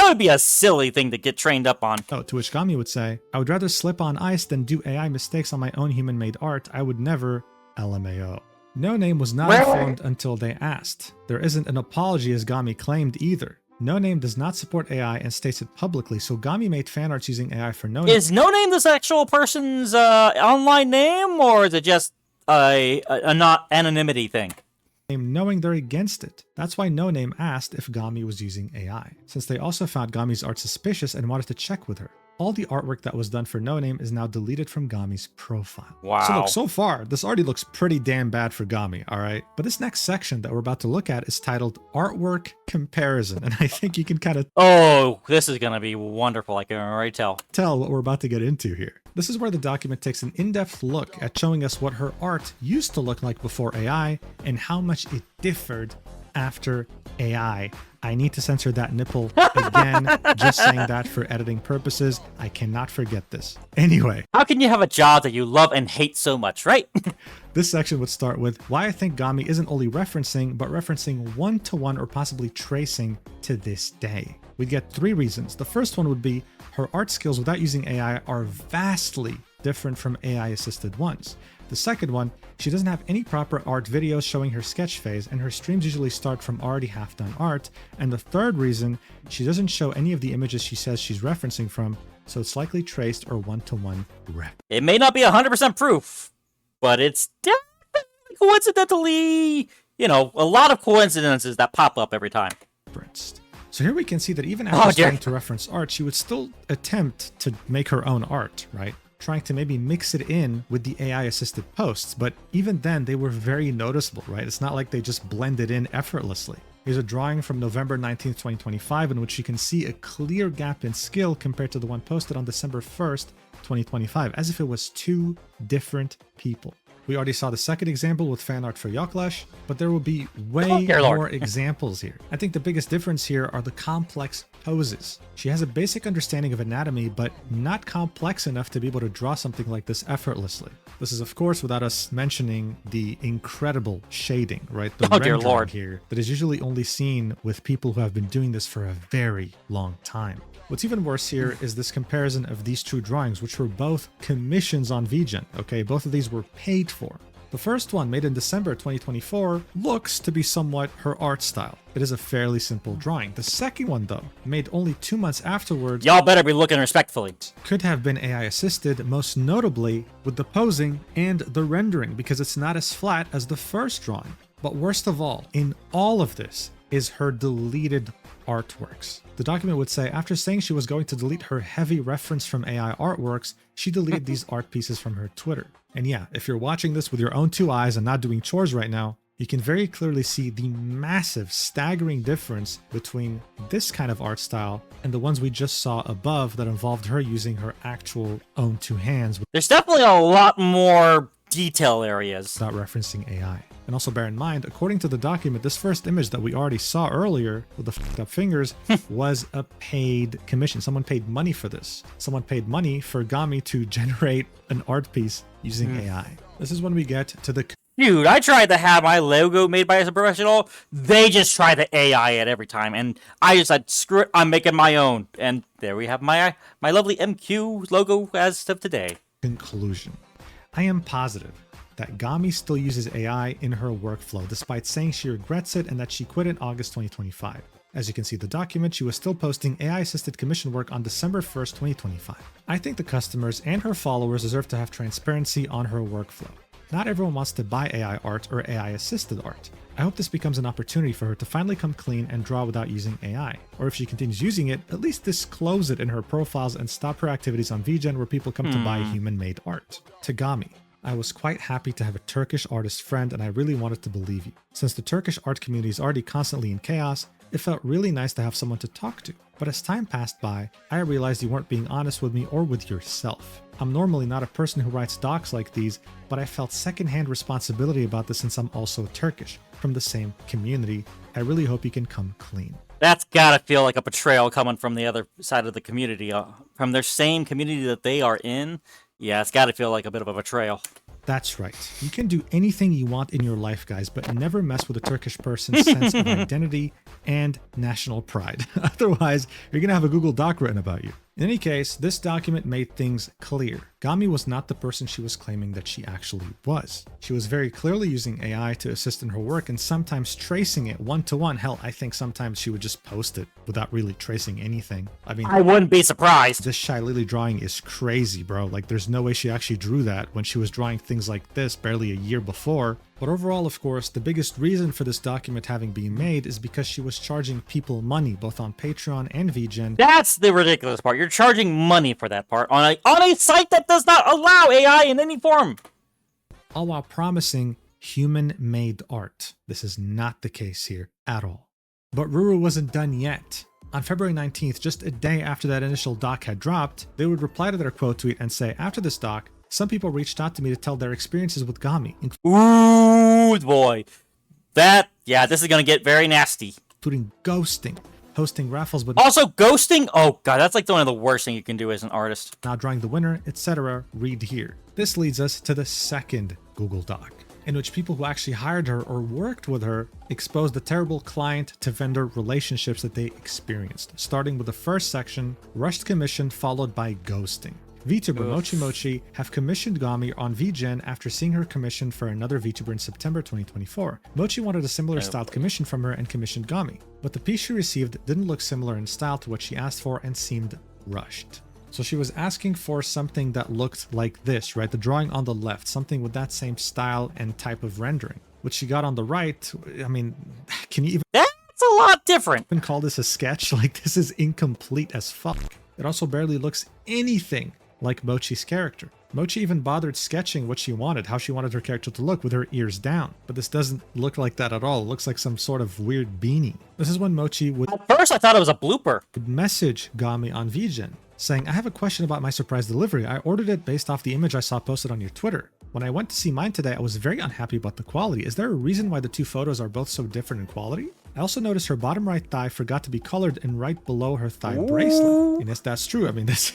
would be a silly thing to get trained up on. Oh, to which Gami would say, I would rather slip on ice than do AI mistakes on my own human-made art. I would never, LMAO. No Name was not informed until they asked. There isn't an apology as Gami claimed either. No Name does not support AI and states it publicly, so Gami made fan arts using AI for No Name. Is No Name this actual person's online name, or is it just a not anonymity thing? Knowing they're against it. That's why No Name asked if Gami was using AI, since they also found Gami's art suspicious and wanted to check with her. All the artwork that was done for No Name is now deleted from Gami's profile. Wow. So look, so far, this already looks pretty damn bad for Gami, alright? But this next section that we're about to look at is titled Artwork Comparison, and I think you can kind of Oh, this is gonna be wonderful, I can already tell what we're about to get into here. This is where the document takes an in-depth look at showing us what her art used to look like before AI and how much it differed after AI. I need to censor that nipple again, just saying that for editing purposes. I cannot forget this. Anyway. How can you have a job that you love and hate so much, right? This section would start with why I think Gami isn't only referencing, but referencing one-to-one or possibly tracing to this day. We'd get 3 reasons. The first one would be her art skills without using AI are vastly different from AI-assisted ones. The second one, she doesn't have any proper art videos showing her sketch phase, and her streams usually start from already half-done art. And the third reason, she doesn't show any of the images she says she's referencing from, so it's likely traced or one-to-one rep. It may not be 100% proof, but it's definitely coincidentally, a lot of coincidences that pop up every time. So here we can see that even after starting to reference art, she would still attempt to make her own art, right? Trying to maybe mix it in with the AI-assisted posts, but even then they were very noticeable, right? It's not like they just blended in effortlessly. Here's a drawing from November 19th, 2025, in which you can see a clear gap in skill compared to the one posted on December 1st, 2025, as if it was 2 different people. We already saw the second example with fan art for Yoklash, but there will be way Oh, dear Lord. more examples here. I think the biggest difference here are the complex poses. She has a basic understanding of anatomy, but not complex enough to be able to draw something like this effortlessly. This is, of course, without us mentioning the incredible shading, right? The Oh, dear rendering Lord. here that is usually only seen with people who have been doing this for a very long time. What's even worse here is this comparison of these two drawings, which were both commissions on VGen, okay? Both of these were paid for. The first one, made in December 2024, looks to be somewhat her art style. It is a fairly simple drawing. The second one, though, made only 2 months afterwards, Y'all better be looking respectfully. could have been AI assisted, most notably with the posing and the rendering, because it's not as flat as the first drawing. But worst of all, in all of this is her deleted artworks. The document would say, after saying she was going to delete her heavy reference from AI artworks, she deleted these art pieces from her Twitter. And yeah, if you're watching this with your own 2 eyes and not doing chores right now, you can very clearly see the massive, staggering difference between this kind of art style and the ones we just saw above that involved her using her actual own 2 hands There's definitely a lot more detail areas. without referencing AI. And also bear in mind, according to the document, this first image that we already saw earlier with the fucked up fingers was a paid commission. Someone paid money for this. Someone paid money for Gami to generate an art piece using AI. This is when we get to the Dude, I tried to have my logo made by a professional. They just try to AI it every time. And I just said, screw it, I'm making my own. And there we have my lovely MQ logo as of today. conclusion. I am positive that Gami still uses AI in her workflow, despite saying she regrets it and that she quit in August 2025. As you can see in the document, she was still posting AI-assisted commission work on December 1st, 2025. I think the customers and her followers deserve to have transparency on her workflow. Not everyone wants to buy AI art or AI-assisted art. I hope this becomes an opportunity for her to finally come clean and draw without using AI. Or if she continues using it, at least disclose it in her profiles and stop her activities on VGen where people come to buy human-made art. To Gami, I was quite happy to have a Turkish artist friend and I really wanted to believe you. Since the Turkish art community is already constantly in chaos, it felt really nice to have someone to talk to. But as time passed by, I realized you weren't being honest with me or with yourself. I'm normally not a person who writes docs like these, but I felt secondhand responsibility about this since I'm also Turkish, from the same community. I really hope you can come clean. That's gotta feel like a betrayal coming from the other side of the community. From their same community that they are in. Yeah, it's gotta feel like a bit of a betrayal. That's right. You can do anything you want in your life, guys, but never mess with a Turkish person's sense of identity and national pride. Otherwise, you're going to have a Google Doc written about you. In any case, this document made things clear. Gami was not the person she was claiming that she actually was. She was very clearly using AI to assist in her work and sometimes tracing it one-to-one. Hell, I think sometimes she would just post it without really tracing anything. I mean, I wouldn't be surprised. this Shy Lily drawing is crazy, bro. Like, there's no way she actually drew that when she was drawing things like this barely a year before. But overall, of course, the biggest reason for this document having been made is because she was charging people money, both on Patreon and VGen. That's the ridiculous part. You're charging money for that part on a site that does not allow AI in any form. All while promising human-made art. This is not the case here at all. But Ruru wasn't done yet. On February 19th, just a day after that initial doc had dropped, they would reply to their quote tweet and say, after this doc, some people reached out to me to tell their experiences with Gami, Ooh, boy. This is gonna get very nasty. including ghosting, hosting raffles but Also, ghosting? Oh, God, that's like one of the worst things you can do as an artist. not drawing the winner, etc. Read here. This leads us to the second Google Doc, in which people who actually hired her or worked with her exposed the terrible client-to-vendor relationships that they experienced, starting with the first section, rushed commission followed by ghosting. VTuber Mochi Mochi have commissioned Gami on VGen after seeing her commission for another VTuber in September 2024. Mochi wanted a similar styled commission from her and commissioned Gami, but the piece she received didn't look similar in style to what she asked for and seemed rushed. So she was asking for something that looked like this, right? The drawing on the left, something with that same style and type of rendering. What she got on the right, I mean, can you That's a lot different. even call this a sketch? Like, this is incomplete as fuck. It also barely looks anything like Mochi's character. Mochi even bothered sketching what she wanted, how she wanted her character to look with her ears down. But this doesn't look like that at all. It looks like some sort of weird beanie. This is when Mochi would At first, I thought it was a blooper. message Gami on VGen, saying, I have a question about my surprise delivery. I ordered it based off the image I saw posted on your Twitter. When I went to see mine today, I was very unhappy about the quality. Is there a reason why the two photos are both so different in quality? I also noticed her bottom right thigh forgot to be colored and right below her thigh bracelet. And yes, that's true. I mean, this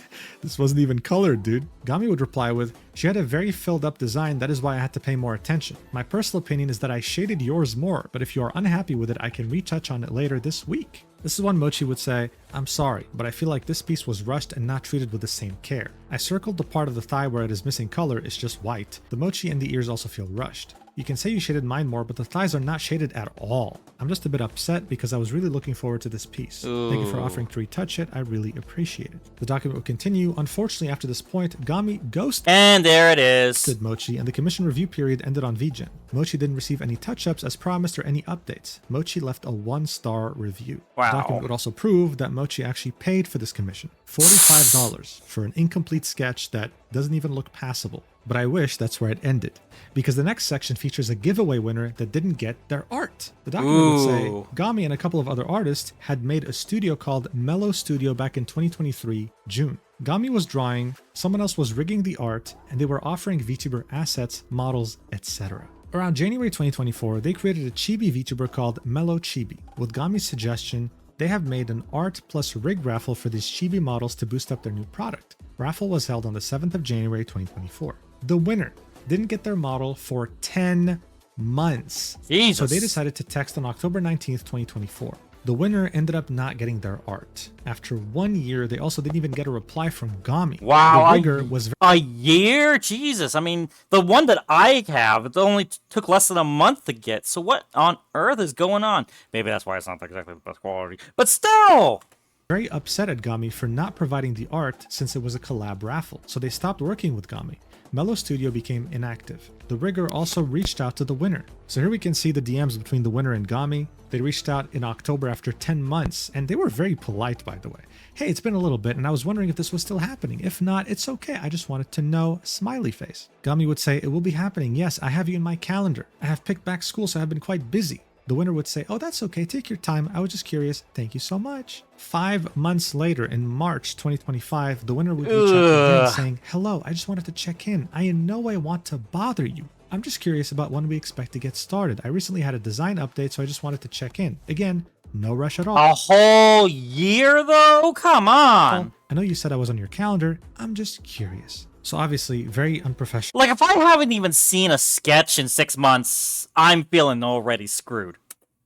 wasn't even colored, dude. Gami would reply with, she had a very filled up design, that is why I had to pay more attention. My personal opinion is that I shaded yours more, but if you are unhappy with it, I can retouch on it later this week. This is when Mochi would say, I'm sorry, but I feel like this piece was rushed and not treated with the same care. I circled the part of the thigh where it is missing color, it's just white. The mochi and the ears also feel rushed. You can say you shaded mine more, but the thighs are not shaded at all. I'm just a bit upset because I was really looking forward to this piece. Thank you for offering to retouch it, I really appreciate it. The document will continue. Unfortunately, after this point, Gami ghosted And there it is. Mochi, and the commission review period ended on VGen. Mochi didn't receive any touch-ups as promised or any updates. Mochi left a 1-star review. Wow. The document would also prove that Mochi actually paid for this commission. $45 for an incomplete sketch that doesn't even look passable. But I wish that's where it ended, because the next section features a giveaway winner that didn't get their art. The document would say, Gami and a couple of other artists had made a studio called Mellow Studio back in 2023, June. Gami was drawing, someone else was rigging the art, and they were offering VTuber assets, models, etc. Around January 2024, they created a chibi VTuber called Mellow Chibi. With Gami's suggestion, they have made an art plus rig raffle for these chibi models to boost up their new product. Raffle was held on the 7th of January 2024. The winner didn't get their model for 10 months. Jesus. So they decided to text on October 19th, 2024. The winner ended up not getting their art. After 1 year, they also didn't even get a reply from Gami. Wow. The rigger was a year? Jesus. I mean, the one that I have, it only took less than a month to get. So what on earth is going on? Maybe that's why it's not exactly the best quality. But still! very upset at Gami for not providing the art since it was a collab raffle. So they stopped working with Gami. Mellow Studio became inactive. The rigger also reached out to the winner. So here we can see the DMs between the winner and Gami. They reached out in October after 10 months, and they were very polite, by the way. Hey, it's been a little bit, and I was wondering if this was still happening. If not, it's okay. I just wanted to know. Smiley face. Gami would say, it will be happening. Yes, I have you in my calendar. I have picked back school, so I've been quite busy. The winner would say, oh, that's okay. Take your time. I was just curious. Thank you so much. 5 months later, in March 2025, the winner would reach out again saying, hello, I just wanted to check in. I in no way want to bother you. I'm just curious about when we expect to get started. I recently had a design update, so I just wanted to check in. Again, no rush at all. A whole year, though? Come on. Well, I know you said I was on your calendar. I'm just curious. So obviously, very unprofessional. Like, if I haven't even seen a sketch in 6 months, I'm feeling already screwed.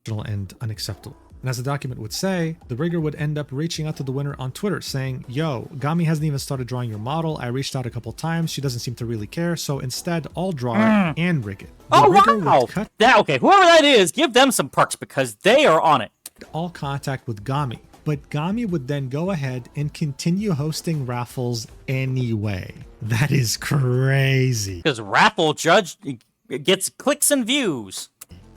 And unacceptable. And as the document would say, the rigger would end up reaching out to the winner on Twitter saying, yo, Gami hasn't even started drawing your model. I reached out a couple times. She doesn't seem to really care. So instead, I'll draw it and rig it. The rigger would cut okay, whoever that is, give them some perks because they are on it. all contact with Gami. But Gami would then go ahead and continue hosting raffles anyway. That is crazy. Because raffle judge gets clicks and views.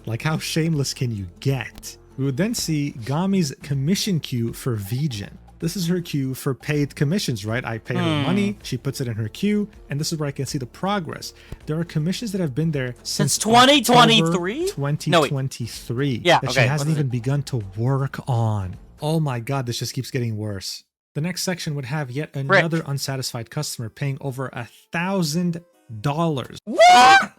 Like, how shameless can you get? We would then see Gami's commission queue for VGen. This is her queue for paid commissions, right? I pay her money, she puts it in her queue, and this is where I can see the progress. There are commissions that have been there since 2023? 2023. Yeah, that okay. she hasn't even begun to work on. Oh my god, this just keeps getting worse. The next section would have yet another unsatisfied customer paying over $1,000. What?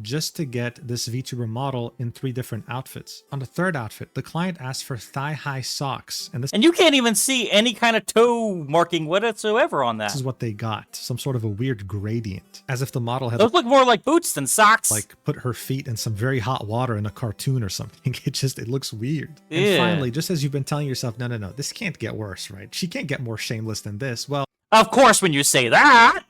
Just to get this VTuber model in 3 different outfits. On the 3rd outfit, the client asked for thigh-high socks, and you can't even see any kind of toe marking whatsoever on that. This is what they got, some sort of a weird gradient, as if the model had those look more like boots than socks. Like put her feet in some very hot water in a cartoon or something. It looks weird. Yeah. And finally, just as you've been telling yourself, no, this can't get worse, right? She can't get more shameless than this. Well, of course, when you say that.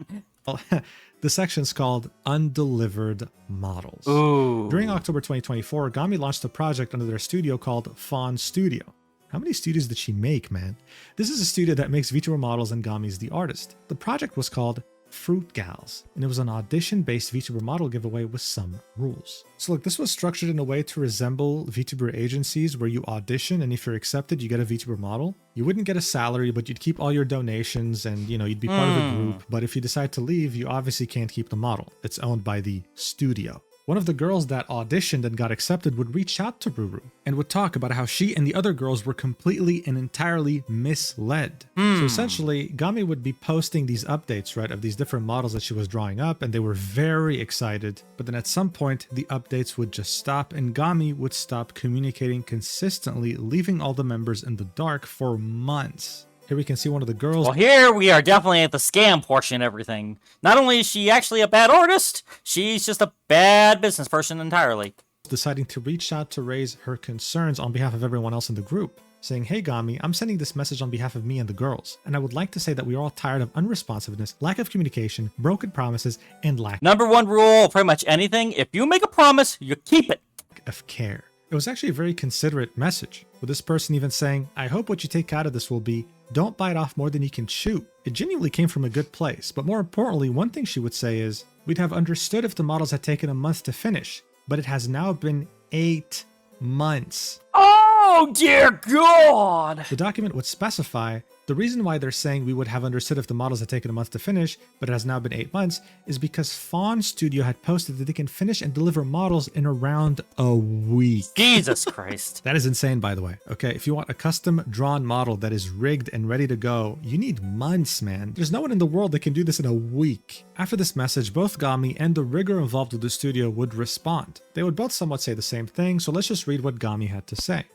The section's called Undelivered Models. Ooh. During October 2024, Gami launched a project under their studio called Fawn Studio. How many studios did she make, man? This is a studio that makes VTuber models and Gami's the artist. The project was called Fruit Gals, and it was an audition-based VTuber model giveaway with some rules. So look, this was structured in a way to resemble VTuber agencies where you audition, and if you're accepted, you get a VTuber model. You wouldn't get a salary, but you'd keep all your donations, and you'd be part of a group. But if you decide to leave, you obviously can't keep the model. It's owned by the studio. One of the girls that auditioned and got accepted would reach out to Ruru and would talk about how she and the other girls were completely and entirely misled. So essentially, Gami would be posting these updates, right, of these different models that she was drawing up, and they were very excited. But then at some point, the updates would just stop, and Gami would stop communicating consistently, leaving all the members in the dark for months. Here we can see one of the girls. Well, here we are definitely at the scam portion of everything. Not only is she actually a bad artist, she's just a bad business person entirely. Deciding to reach out to raise her concerns on behalf of everyone else in the group, saying, "Hey Gami, I'm sending this message on behalf of me and the girls, and I would like to say that we are all tired of unresponsiveness, lack of communication, broken promises, and lack Number one rule of pretty much anything, if you make a promise, you keep it. of care." It was actually a very considerate message, with this person even saying, "I hope what you take out of this will be, don't bite off more than you can chew." It genuinely came from a good place, but more importantly, one thing she would say is, "We'd have understood if the models had taken a month to finish, but it has now been 8 months. Oh dear God! The document would specify the reason why they're saying we would have understood if the models had taken a month to finish, but it has now been 8 months, is because Fawn Studio had posted that they can finish and deliver models in around a week. Jesus Christ. That is insane, by the way. Okay, if you want a custom drawn model that is rigged and ready to go, you need months, man. There's no one in the world that can do this in a week. After this message, both Gami and the rigger involved with the studio would respond. They would both somewhat say the same thing, so let's just read what Gami had to say.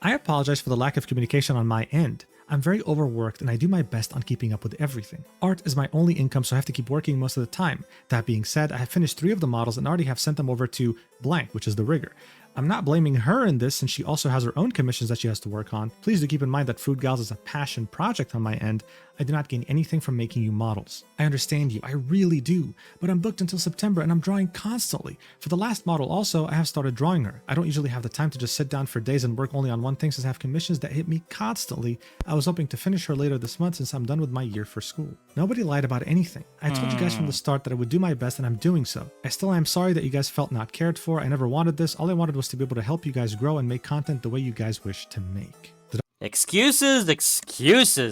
"I apologize for the lack of communication on my end. I'm very overworked and I do my best on keeping up with everything. Art is my only income, so I have to keep working most of the time. That being said, I have finished 3 of the models and already have sent them over to blank, which is the rigger. I'm not blaming her in this since she also has her own commissions that she has to work on. Please do keep in mind that Food Gals is a passion project on my end. I do not gain anything from making you models. I understand you, I really do, but I'm booked until September and I'm drawing constantly. For the last model also, I have started drawing her. I don't usually have the time to just sit down for days and work only on one thing since I have commissions that hit me constantly. I was hoping to finish her later this month since I'm done with my year for school. Nobody lied about anything. I told you guys from the start that I would do my best and I'm doing so. I still am sorry that you guys felt not cared for. I never wanted this. All I wanted was to be able to help you guys grow and make content the way you guys wish to make." Excuses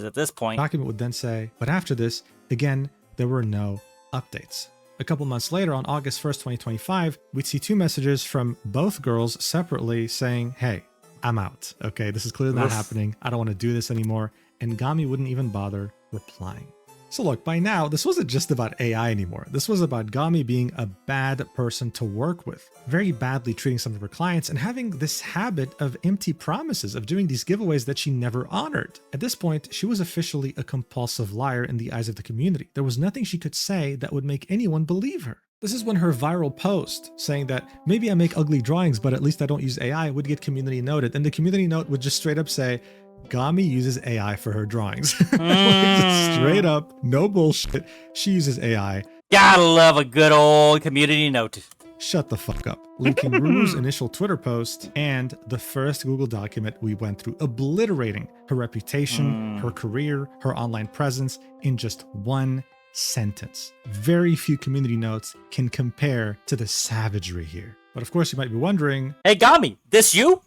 at this point. The document would then say, "But after this, again, there were no updates." A couple months later, on August 1st, 2025, we'd see 2 messages from both girls separately saying, "Hey, I'm out. Okay, this is clearly not happening. I don't want to do this anymore." And Gami wouldn't even bother replying. So look, by now, this wasn't just about AI anymore. This was about Gami being a bad person to work with, very badly treating some of her clients, and having this habit of empty promises, of doing these giveaways that she never honored. At this point, she was officially a compulsive liar in the eyes of the community. There was nothing she could say that would make anyone believe her. This is when her viral post saying that maybe I make ugly drawings, but at least I don't use AI would get community noted. And the community note would just straight up say, "Gami uses AI for her drawings." Just straight up, no bullshit. She uses AI. Gotta love a good old community note. Shut the fuck up. Linking Ruru's initial Twitter post and the first Google document we went through, obliterating her reputation, her career, her online presence in just one sentence. Very few community notes can compare to the savagery here. But of course, you might be wondering, Hey Gami, this you?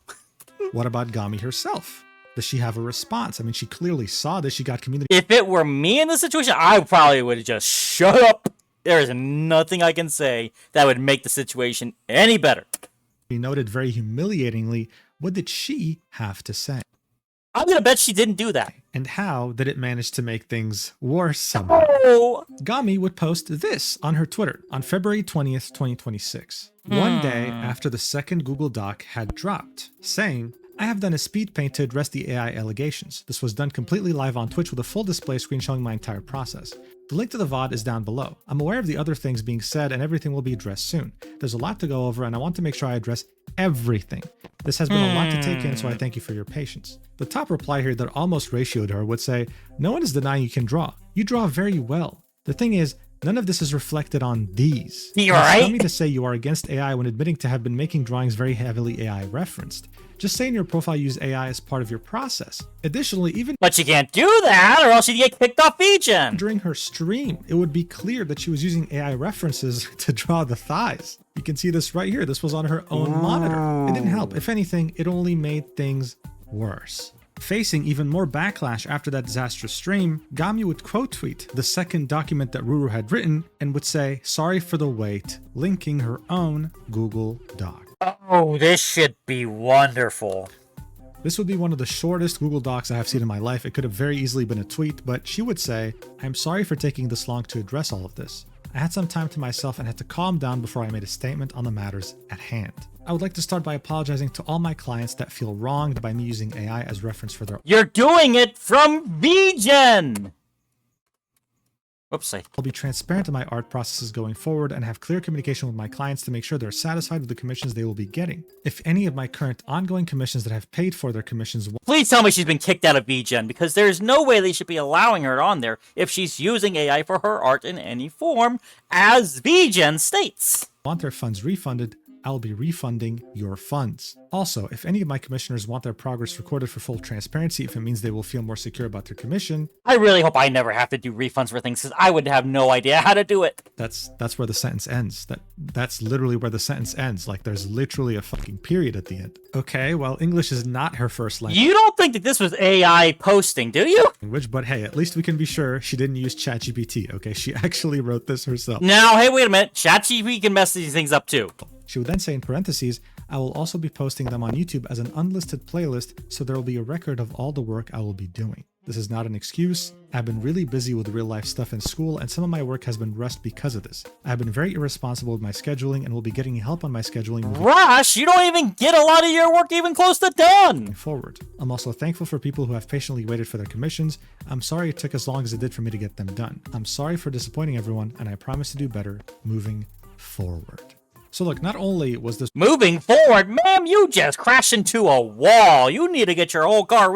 what about Gami herself? Does she have a response? I mean, she clearly saw this. She got community. If it were me in this situation, I probably would have just shut up. There is nothing I can say that would make the situation any better. He noted very humiliatingly, what did she have to say? I'm gonna bet she didn't do that. And how did it manage to make things worse somehow? Oh. Gami would post this on her Twitter on February 20th, 2026. One day after the second Google Doc had dropped, saying, "I have done a speed paint to address the AI allegations. This was done completely live on Twitch with a full display screen showing my entire process. The link to the VOD is down below. I'm aware of the other things being said and everything will be addressed soon. There's a lot to go over and I want to make sure I address everything. This has been a lot to take in, so I thank you for your patience." The top reply here that almost ratioed her would say, "No one is denying you can draw. You draw very well. The thing is, none of this is reflected on these. You're It's right. dummy to say you are against AI when admitting to have been making drawings very heavily AI referenced. Just say in your profile you use AI as part of your process. Additionally, even But she can't do that or else she'd get kicked off Mujin. during her stream, it would be clear that she was using AI references to draw the thighs. You can see this right here. This was on her own monitor. It didn't help. If anything, it only made things worse. Facing even more backlash after that disastrous stream, Gami would quote tweet the second document that Ruru had written and would say, "Sorry for the wait," linking her own Google Doc. Oh, this should be wonderful. This would be one of the shortest Google Docs I have seen in my life. It could have very easily been a tweet, but she would say, "I'm sorry for taking this long to address all of this. I had some time to myself and had to calm down before I made a statement on the matters at hand. I would like to start by apologizing to all my clients that feel wronged by me using AI as reference for their..." You're doing it from VGen! Whoopsie. "I'll be transparent in my art processes going forward and have clear communication with my clients to make sure they're satisfied with the commissions they will be getting. If any of my current ongoing commissions that have paid for their commissions..." Please tell me she's been kicked out of VGen, because there's no way they should be allowing her on there if she's using AI for her art in any form, as VGen states. "Want their funds refunded, I'll be refunding your funds. Also, if any of my commissioners want their progress recorded for full transparency, if it means they will feel more secure about their commission..." I really hope I never have to do refunds for things, because I would have no idea how to do it. That's where the sentence ends. That's literally where the sentence ends. Like, there's literally a fucking period at the end. Okay, well, English is not her first language. You don't think that this was AI posting, do you? But hey, at least we can be sure she didn't use ChatGPT, okay? She actually wrote this herself. Now, hey, wait a minute. ChatGPT can mess these things up too. She would then say in parentheses, "I will also be posting them on YouTube as an unlisted playlist, so there will be a record of all the work I will be doing. This is not an excuse. I've been really busy with real life stuff in school, and some of my work has been rushed because of this. I've been very irresponsible with my scheduling and will be getting help on my scheduling moving Rush, you don't even get a lot of your work even close to done. forward. I'm also thankful for people who have patiently waited for their commissions. I'm sorry it took as long as it did for me to get them done. I'm sorry for disappointing everyone, and I promise to do better moving forward." So look, not only was this Moving forward, ma'am, you just crashed into a wall. You need to get your whole car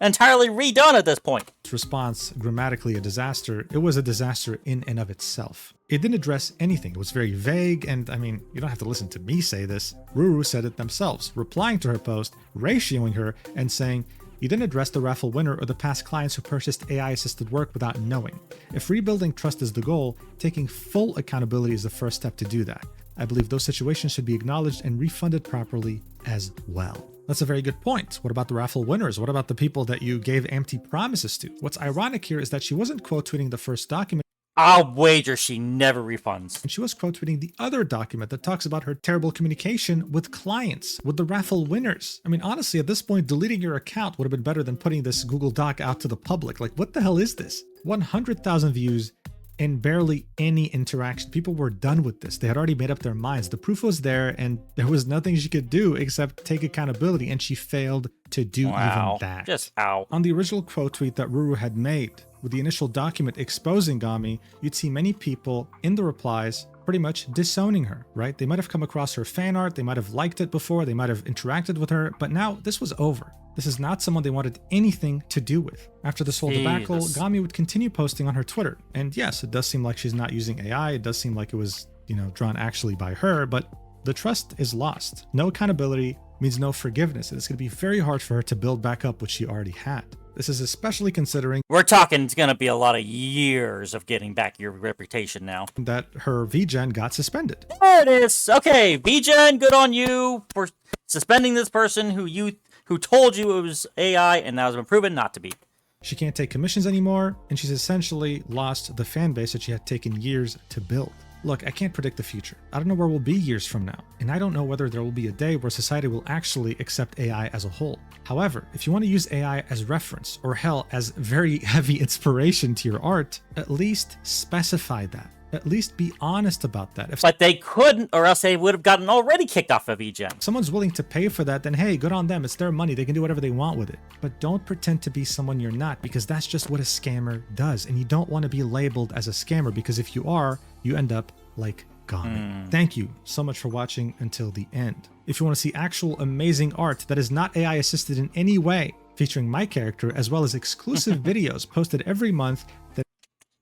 entirely redone at this point. response grammatically a disaster, it was a disaster in and of itself. It didn't address anything. It was very vague, and I mean, you don't have to listen to me say this. Ruru said it themselves, replying to her post, ratioing her, and saying, "You didn't address the raffle winner or the past clients who purchased AI-assisted work without knowing. If rebuilding trust is the goal, taking full accountability is the first step to do that. I believe those situations should be acknowledged and refunded properly as well." That's a very good point. What about the raffle winners? What about the people that you gave empty promises to? What's ironic here is that she wasn't quote tweeting the first document. I'll wager she never refunds. And she was quote tweeting the other document that talks about her terrible communication with clients, with the raffle winners. I mean, honestly, at this point, deleting your account would have been better than putting this Google Doc out to the public. Like, what the hell is this? 100,000 views and barely any interaction. People were done with this. They had already made up their minds. The proof was there, and there was nothing she could do except take accountability, and she failed to do even that. Just ow. On the original quote tweet that Ruru had made, with the initial document exposing Gami, you'd see many people in the replies pretty much disowning her, right? They might have come across her fan art, they might have liked it before, they might have interacted with her, but now this was over. This is not someone they wanted anything to do with. After this whole debacle, Gami would continue posting on her Twitter. And yes, it does seem like she's not using AI. It does seem like it was, drawn actually by her, but the trust is lost. No accountability means no forgiveness. And it's going to be very hard for her to build back up what she already had. This is especially considering we're talking it's going to be a lot of years of getting back your reputation now. That her VGen got suspended. There it is. Okay, VGen, good on you for suspending this person who told you it was AI and now has been proven not to be. She can't take commissions anymore, and she's essentially lost the fan base that she had taken years to build. Look, I can't predict the future. I don't know where we'll be years from now, and I don't know whether there will be a day where society will actually accept AI as a whole. However, if you want to use AI as reference, or hell, as very heavy inspiration to your art, at least specify that. At least be honest about that. But they couldn't, or else they would have gotten already kicked off of VGen. If someone's willing to pay for that, then hey, good on them. It's their money. They can do whatever they want with it. But don't pretend to be someone you're not, because that's just what a scammer does. And you don't want to be labeled as a scammer, because if you are, you end up like Gami. Thank you so much for watching until the end. If you want to see actual amazing art that is not AI assisted in any way, featuring my character, as well as exclusive videos posted every month,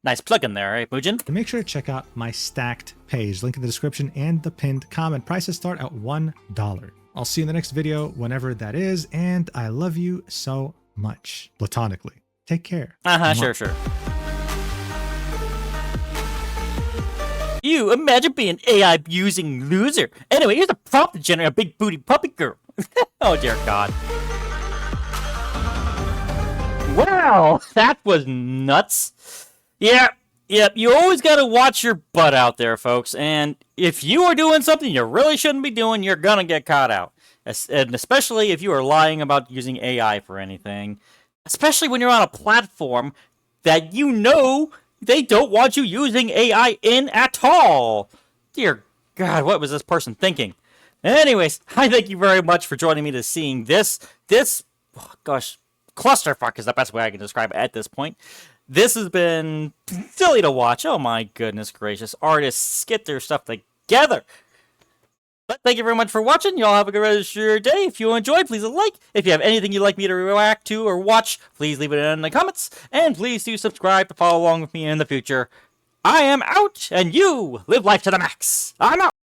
nice plug in there, right, Mujin? Make sure to check out my Stacked page, link in the description and the pinned comment. Prices start at $1. I'll see you in the next video, whenever that is, and I love you so much. Platonically. Take care. Sure. You imagine being an AI using loser. Anyway, here's a prompt to generate a big booty puppy girl. Oh dear God. Well, that was nuts. Yep, you always gotta watch your butt out there, folks. And if you are doing something you really shouldn't be doing, you're gonna get caught out. And especially if you are lying about using AI for anything. Especially when you're on a platform that you know they don't want you using AI in at all. Dear God, what was this person thinking? Anyways, I thank you very much for joining me to seeing this, oh gosh, clusterfuck is the best way I can describe it at this point. This has been silly to watch. Oh my goodness gracious. Artists get their stuff together. But thank you very much for watching. Y'all have a good rest of your day. If you enjoyed, please like. If you have anything you'd like me to react to or watch, please leave it in the comments. And please do subscribe to follow along with me in the future. I am out, and you live life to the max. I'm out.